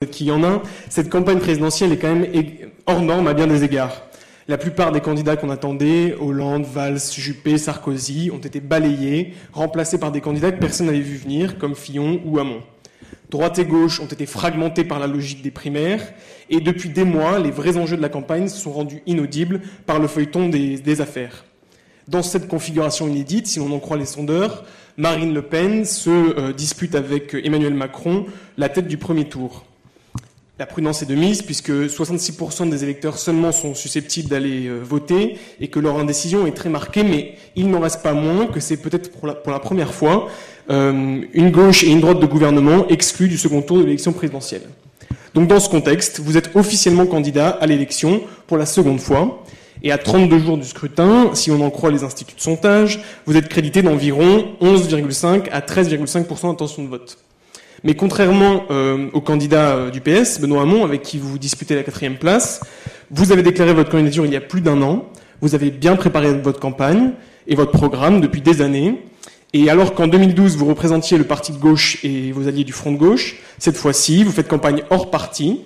qu'il y en a, cette campagne présidentielle est quand même hors norme à bien des égards. La plupart des candidats qu'on attendait, Hollande, Valls, Juppé, Sarkozy, ont été balayés, remplacés par des candidats que personne n'avait vu venir, comme Fillon ou Hamon. Droite et gauche ont été fragmentés par la logique des primaires, et depuis des mois, les vrais enjeux de la campagne se sont rendus inaudibles par le feuilleton des affaires. Dans cette configuration inédite, si l'on en croit les sondeurs, Marine Le Pen se dispute avec Emmanuel Macron la tête du premier tour. La prudence est de mise puisque 66% des électeurs seulement sont susceptibles d'aller voter et que leur indécision est très marquée, mais il n'en reste pas moins que c'est peut-être pour la première fois une gauche et une droite de gouvernement exclues du second tour de l'élection présidentielle. Donc dans ce contexte, vous êtes officiellement candidat à l'élection pour la seconde fois. Et à 32 jours du scrutin, si on en croit les instituts de sondage, vous êtes crédité d'environ 11,5 à 13,5% d'intention de vote. Mais contrairement au candidat du PS, Benoît Hamon, avec qui vous disputez la 4e place, vous avez déclaré votre candidature il y a plus d'1 an. Vous avez bien préparé votre campagne et votre programme depuis des années. Et alors qu'en 2012, vous représentiez le parti de gauche et vos alliés du Front de gauche, cette fois-ci, vous faites campagne hors parti,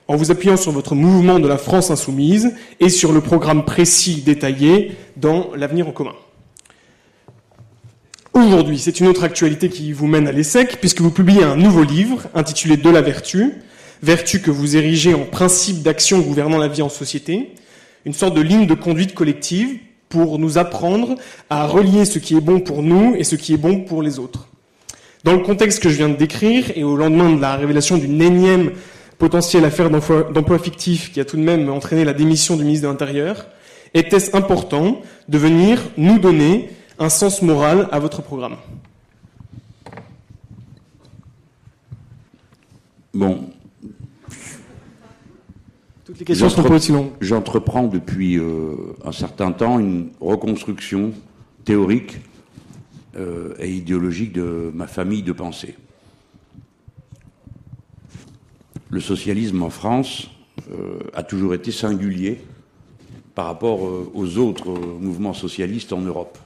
en vous appuyant sur votre mouvement de la France insoumise et sur le programme précis détaillé dans l'Avenir en commun. Aujourd'hui, c'est une autre actualité qui vous mène à l'ESSEC, puisque vous publiez un nouveau livre intitulé « De la vertu », vertu que vous érigez en principe d'action gouvernant la vie en société, une sorte de ligne de conduite collective pour nous apprendre à relier ce qui est bon pour nous et ce qui est bon pour les autres. Dans le contexte que je viens de décrire, et au lendemain de la révélation d'une énième potentielle affaire d'emploi fictif qui a tout de même entraîné la démission du ministre de l'Intérieur, était-ce important de venir nous donner un sens moral à votre programme? Bon. Toutes les questions sont pas aussi longues. J'entreprends depuis un certain temps une reconstruction théorique et idéologique de ma famille de pensée. Le socialisme en France a toujours été singulier par rapport aux autres mouvements socialistes en Europe.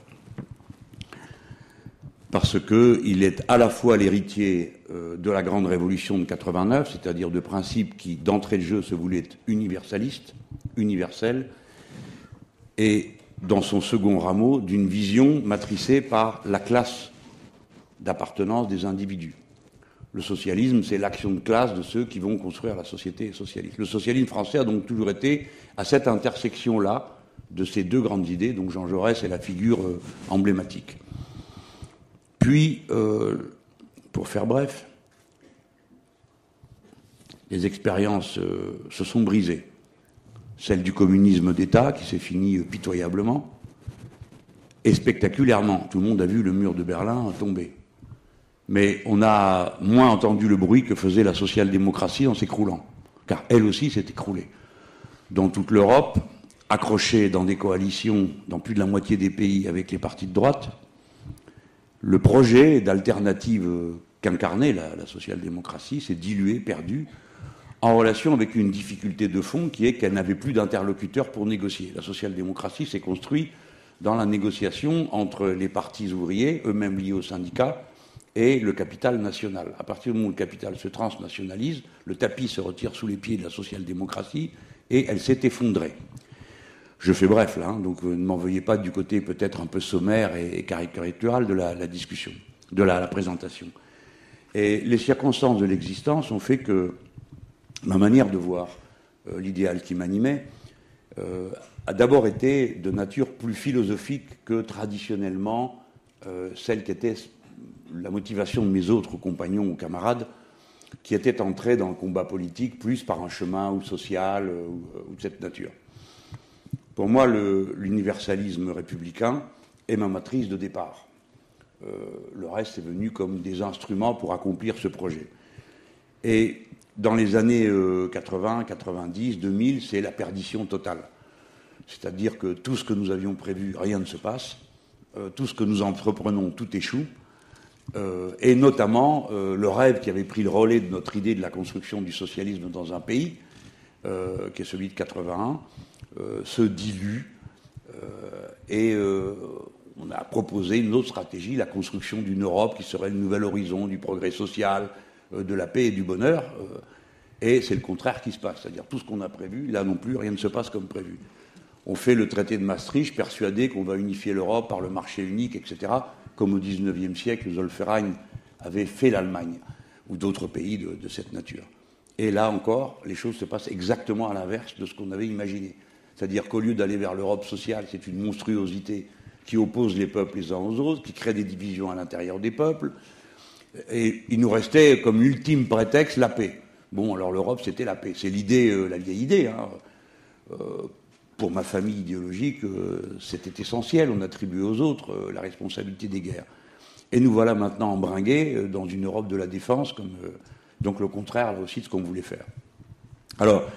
Parce qu'il est à la fois l'héritier de la grande révolution de 89, c'est-à-dire de principes qui, d'entrée de jeu, se voulaient universalistes, universels, et dans son second rameau, d'une vision matricée par la classe d'appartenance des individus. Le socialisme, c'est l'action de classe de ceux qui vont construire la société socialiste. Le socialisme français a donc toujours été à cette intersection-là de ces deux grandes idées, donc Jean Jaurès est la figure emblématique. Puis, pour faire bref, les expériences se sont brisées. Celle du communisme d'État, qui s'est finie pitoyablement, et spectaculairement. Tout le monde a vu le mur de Berlin tomber. Mais on a moins entendu le bruit que faisait la social-démocratie en s'écroulant. Car elle aussi s'est écroulée. Dans toute l'Europe, accrochée dans des coalitions dans plus de la moitié des pays avec les partis de droite, le projet d'alternative qu'incarnait la social-démocratie s'est dilué, perdu, en relation avec une difficulté de fond qui est qu'elle n'avait plus d'interlocuteurs pour négocier. La social-démocratie s'est construite dans la négociation entre les partis ouvriers, eux-mêmes liés aux syndicats, et le capital national. À partir du moment où le capital se transnationalise, le tapis se retire sous les pieds de la social-démocratie et elle s'est effondrée. Je fais bref, là, donc ne m'en veuillez pas du côté peut-être un peu sommaire et caricatural de la discussion, de la présentation. Et les circonstances de l'existence ont fait que ma manière de voir l'idéal qui m'animait a d'abord été de nature plus philosophique que traditionnellement celle qui était la motivation de mes autres compagnons ou camarades qui étaient entrés dans le combat politique plus par un chemin ou social ou de cette nature. Pour moi, l'universalisme républicain est ma matrice de départ. Le reste est venu comme des instruments pour accomplir ce projet. Et dans les années 80, 90, 2000, c'est la perdition totale. C'est-à-dire que tout ce que nous avions prévu, rien ne se passe. Tout ce que nous entreprenons, tout échoue. Et notamment le rêve qui avait pris le relais de notre idée de la construction du socialisme dans un pays, qui est celui de 81, se dilue et on a proposé une autre stratégie, la construction d'une Europe qui serait le nouvel horizon du progrès social, de la paix et du bonheur. Et c'est le contraire qui se passe. C'est-à-dire tout ce qu'on a prévu, là non plus, rien ne se passe comme prévu. On fait le traité de Maastricht, persuadé qu'on va unifier l'Europe par le marché unique, etc., comme au XIXe siècle, Zollverein avait fait l'Allemagne, ou d'autres pays de cette nature. Et là encore, les choses se passent exactement à l'inverse de ce qu'on avait imaginé. C'est-à-dire qu'au lieu d'aller vers l'Europe sociale, c'est une monstruosité qui oppose les peuples les uns aux autres, qui crée des divisions à l'intérieur des peuples. Et il nous restait comme ultime prétexte la paix. Bon, alors l'Europe, c'était la paix. C'est l'idée, la vieille idée. Pour ma famille idéologique, c'était essentiel. On attribuait aux autres la responsabilité des guerres. Et nous voilà maintenant embringués dans une Europe de la défense, donc le contraire là aussi de ce qu'on voulait faire. Alors,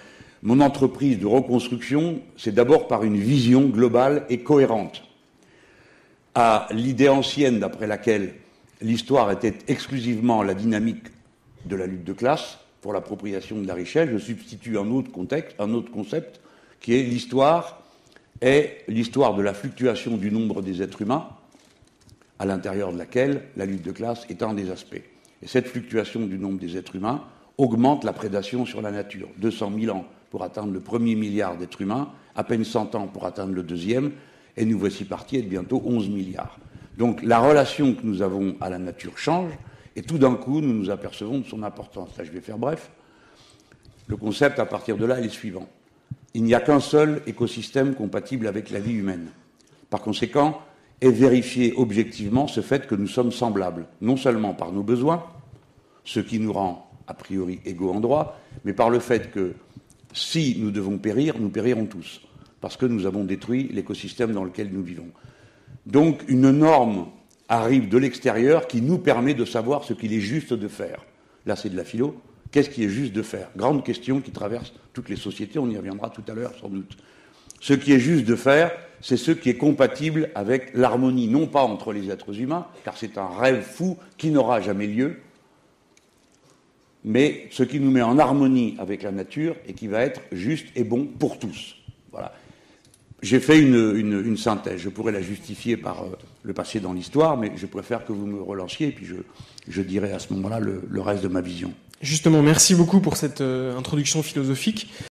mon entreprise de reconstruction, c'est d'abord par une vision globale et cohérente à l'idée ancienne d'après laquelle l'histoire était exclusivement la dynamique de la lutte de classe pour l'appropriation de la richesse. Je substitue un autre concept qui est l'histoire de la fluctuation du nombre des êtres humains, à l'intérieur de laquelle la lutte de classe est un des aspects. Et cette fluctuation du nombre des êtres humains augmente la prédation sur la nature. 200 000 ans pour atteindre le premier milliard d'êtres humains, à peine 100 ans pour atteindre le deuxième, et nous voici partis être bientôt 11 milliards. Donc la relation que nous avons à la nature change, et tout d'un coup, nous nous apercevons de son importance. Là, je vais faire bref. Le concept, à partir de là, est le suivant. Il n'y a qu'un seul écosystème compatible avec la vie humaine. Par conséquent, est vérifier objectivement ce fait que nous sommes semblables, non seulement par nos besoins, ce qui nous rend a priori égaux en droit, mais par le fait que si nous devons périr, nous périrons tous, parce que nous avons détruit l'écosystème dans lequel nous vivons. Donc une norme arrive de l'extérieur qui nous permet de savoir ce qu'il est juste de faire. Là, c'est de la philo. Qu'est-ce qui est juste de faire? Grande question qui traverse toutes les sociétés, on y reviendra tout à l'heure sans doute. Ce qui est juste de faire, c'est ce qui est compatible avec l'harmonie, non pas entre les êtres humains, car c'est un rêve fou qui n'aura jamais lieu, mais ce qui nous met en harmonie avec la nature et qui va être juste et bon pour tous. Voilà. J'ai fait une synthèse. Je pourrais la justifier par le passé dans l'histoire, mais je préfère que vous me relanciez et puis je dirai à ce moment-là le reste de ma vision. Justement, merci beaucoup pour cette introduction philosophique.